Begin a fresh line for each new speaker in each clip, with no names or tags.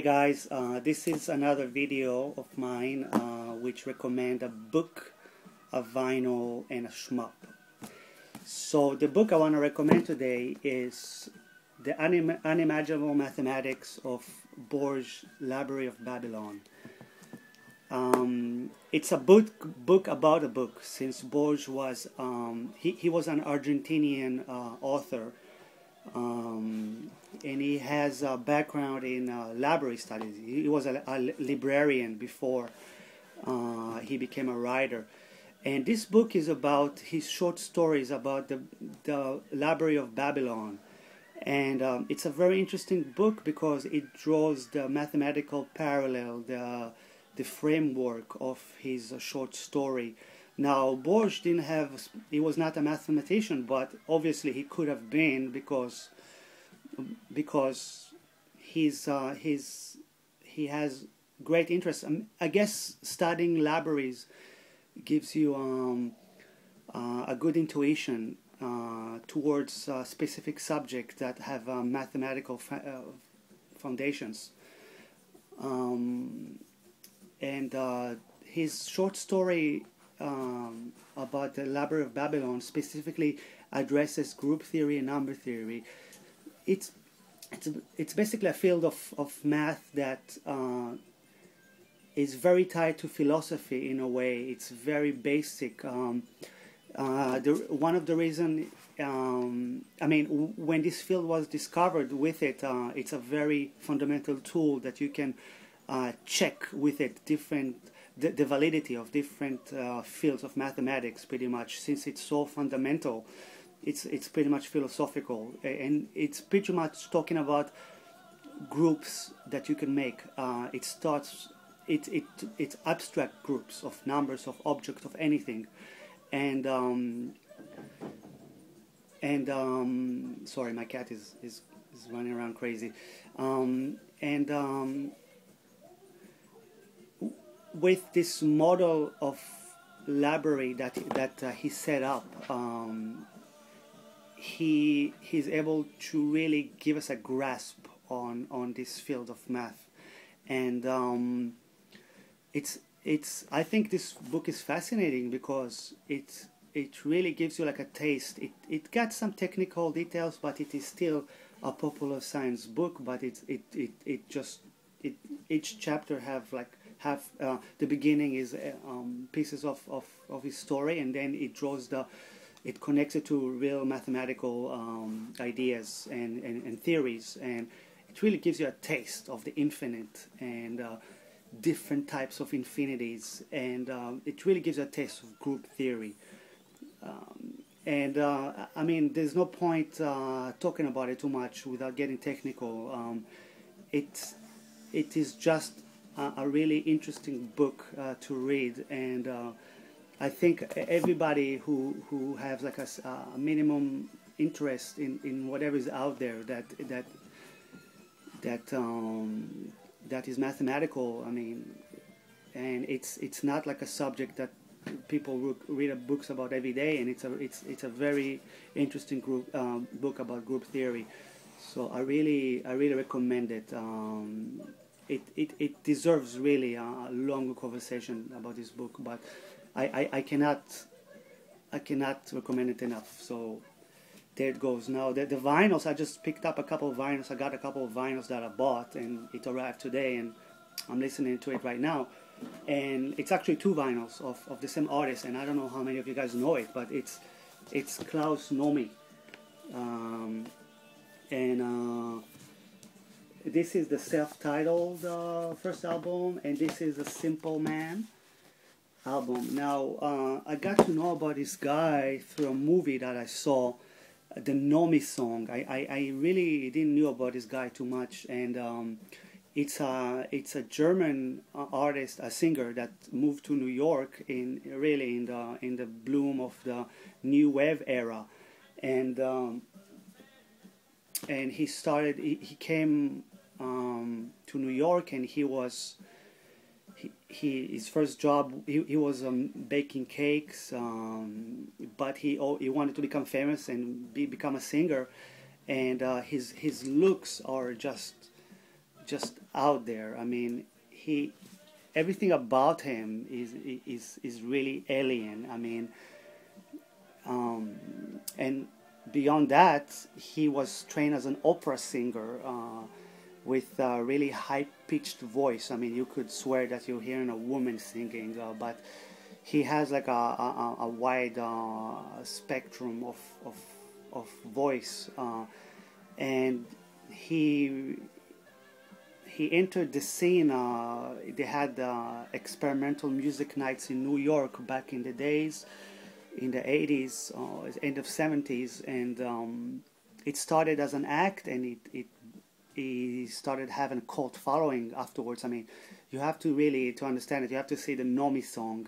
Hey guys, this is another video of mine which recommend a book, a vinyl, and a shmup. So the book I want to recommend today is The Unimaginable Mathematics of Bohr's Library of Babylon. It's a book about a book, since Bohr was he was an Argentinian author. And he has a background in library studies. He was a librarian before he became a writer. And this book is about his short stories about the Library of Babylon. And it's a very interesting book because it draws the mathematical parallel, the framework of his short story. Now, Bohr he was not a mathematician, but obviously he could have been because he has great interest. I guess studying libraries gives you a good intuition towards specific subjects that have mathematical foundations. And his short story about the Library of Babylon specifically addresses group theory and number theory. It's basically a field of math that is very tied to philosophy in a way. It's very basic. One of the reasons, when this field was discovered with it, it's a very fundamental tool that you can check with it the validity of different fields of mathematics, pretty much, since it's so fundamental. It's pretty much philosophical, and it's pretty much talking about groups that you can make. It's abstract groups of numbers, of objects, of anything, and sorry, my cat is running around crazy, with this model of library that he set up, he's able to really give us a grasp on this field of math, and I think this book is fascinating because it really gives you like a taste. It got some technical details, but it is still a popular science book. But each chapter have the beginning is pieces of his story, and then it connects it to real mathematical ideas and theories, and it really gives you a taste of the infinite and different types of infinities, and it really gives you a taste of group theory. There's no point talking about it too much without getting technical. It is just a really interesting book to read, and I think everybody who has like a minimum interest in whatever is out there that is mathematical. And it's not like a subject that people read books about every day, and it's a very interesting book about group theory. So I really recommend it. It deserves really a long conversation about this book, but I cannot recommend it enough. So there it goes. Now the vinyls, I just picked up a couple of vinyls. I got a couple of vinyls that I bought, and it arrived today, and I'm listening to it right now. And it's actually two vinyls of the same artist, and I don't know how many of you guys know it, but it's Klaus Nomi, this is the self-titled first album, and this is the Simple Man album. Now, I got to know about this guy through a movie that I saw, the Nomi song. I really didn't know about this guy too much, and it's a German artist, a singer that moved to New York in the bloom of the new wave era, and he came to New York, and his first job, he was baking cakes, but he wanted to become famous and become a singer, and his looks are just just out there. I mean, he everything about him is really alien. I mean, and beyond that, he was trained as an opera singer with a really high-pitched voice. I mean, you could swear that you're hearing a woman singing, but he has like a wide spectrum of voice, and he he entered the scene. They had experimental music nights in New York back in the days, in the 80s, end of 70s, and it started as an act, and he started having a cult following afterwards. I mean, you have to really, to understand it, you have to see the Nomi song,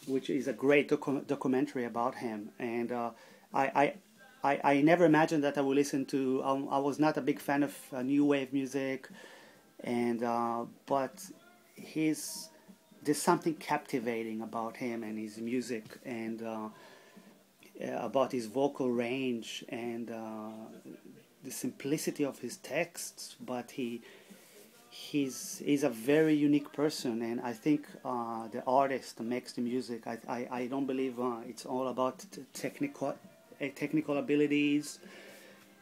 which is a great documentary about him. And I never imagined that I would listen to. I was not a big fan of new wave music, and but there's something captivating about him and his music, and about his vocal range, and the simplicity of his texts. But he's a very unique person, and I think the artist makes the music. I don't believe it's all about technical abilities,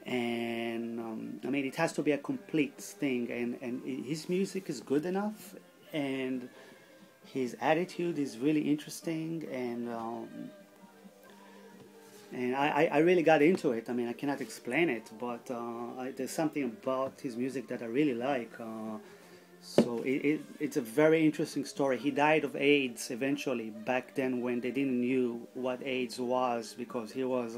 and I mean, it has to be a complete thing, and his music is good enough, and his attitude is really interesting, and I really got into it. I mean, I cannot explain it, but there's something about his music that I really like. So it's a very interesting story. He died of AIDS eventually, back then when they didn't knew what AIDS was, because he was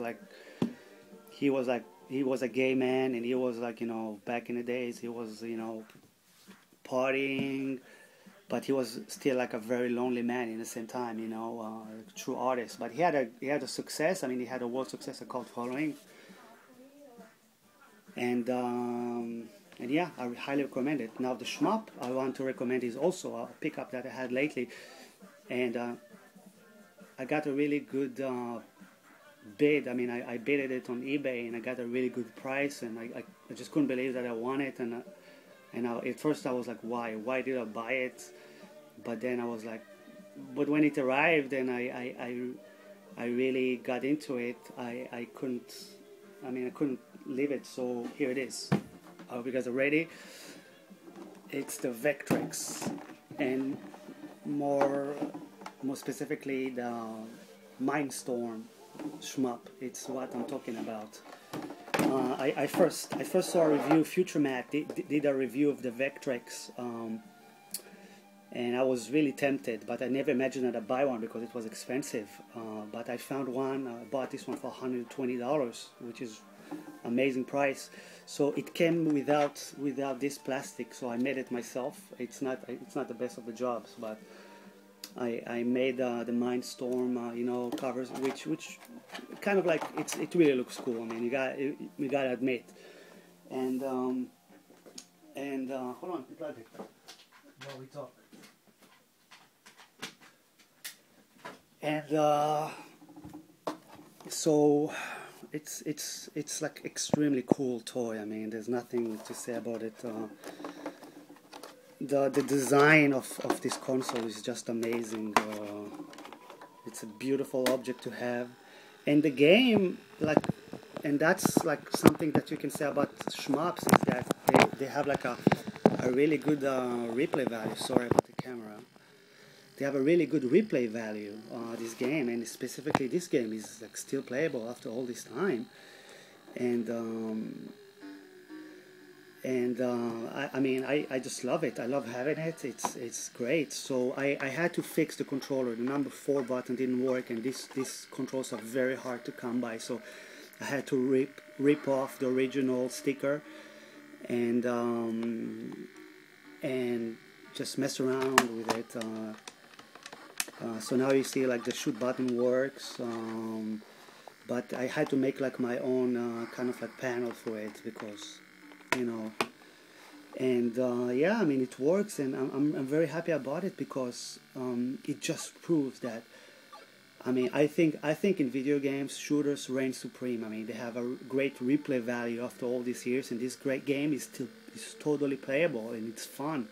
a gay man, and he was like, back in the days, he was, partying, but he was still like a very lonely man in the same time, a true artist. But he had a success. I mean, he had a world success, a cult following, and yeah, I highly recommend it. Now the Shmup I want to recommend is also a pickup that I had lately, and I got a really good bid. I mean, I bidded it on eBay, and I got a really good price, and I just couldn't believe that I won it, and at first I was like, why did I buy it? But then I was like, but when it arrived and I really got into it, I couldn't leave it. So here it is. I hope you guys are ready. It's the Vectrex, and more specifically the Mindstorm Shmup. It's what I'm talking about. I first saw a review. FutureMat did a review of the Vectrex, and I was really tempted, but I never imagined that I'd buy one because it was expensive. But I found one. I bought this one for $120, which is amazing price. So it came without this plastic, so I made it myself. It's not the best of the jobs, but I made the Mindstorm, covers, which kind of like it really looks cool. I mean, you gotta admit. And hold on, plug it while we talk. And so it's like extremely cool toy. I mean, there's nothing to say about it. The design of this console is just amazing. It's a beautiful object to have, and the game, and that's like something that you can say about Shmups, is that they have like a really good replay value. Sorry about the camera. They have a really good replay value. This game, and specifically this game, is like still playable after all this time, and I just love it. I love having it. It's great. So I had to fix the controller. The number 4 button didn't work, and these controls are very hard to come by. So I had to rip off the original sticker, and just mess around with it. So now you see like the shoot button works. But I had to make like my own kind of like panel for it, because and yeah, I mean, it works, and I'm very happy about it, because it just proves that I mean, I think in video games, shooters reign supreme. I mean, they have a great replay value after all these years, and this great game is totally playable and it's fun.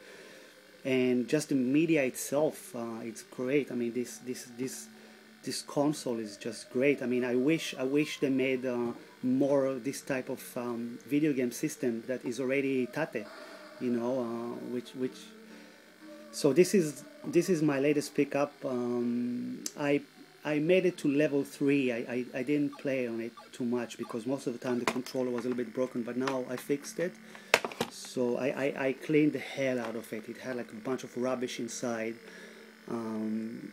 And just the media itself, it's great. I mean, this console is just great. I mean, I wish they made more of this type of video game system that is already tate, you know, which. So this is my latest pickup. I made it to level 3. I didn't play on it too much because most of the time the controller was a little bit broken, but now I fixed it. So I cleaned the hell out of it. It had like a bunch of rubbish inside. And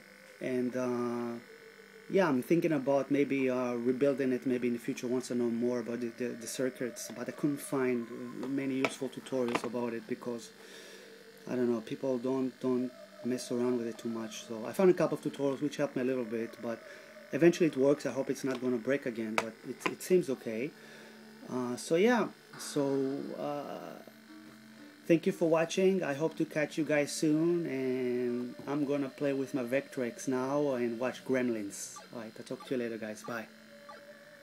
yeah, I'm thinking about maybe rebuilding it maybe in the future once I know more about the circuits, but I couldn't find many useful tutorials about it because I don't know, people don't mess around with it too much. So I found a couple of tutorials which helped me a little bit, but eventually it works. I hope it's not going to break again, but it seems okay. So yeah, so thank you for watching. I hope to catch you guys soon, and I'm gonna play with my Vectrex now and watch Gremlins. Alright, I'll talk to you later, guys. Bye.